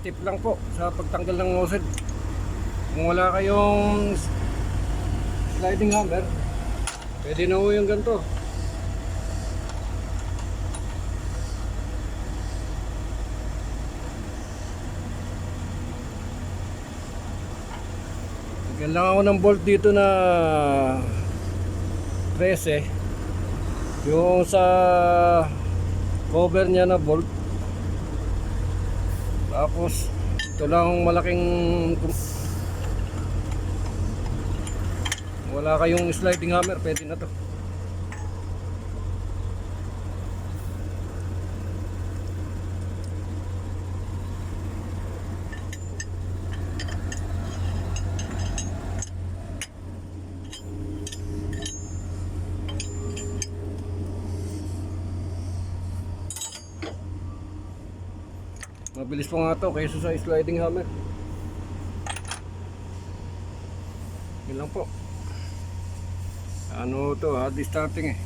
tip lang po sa pagtanggal ng nozzle. Kung wala kayong sliding hammer, pwede na po yung ganito. Lagyan lang ako ng bolt dito na 13. Yung sa cover niya na bolt. Tapos ito lang malaking, wala kayong sliding hammer, pwede na to. Mabilis po nga to kaysa sa sliding hammer. Yun lang po. Ano to, hard starting eh.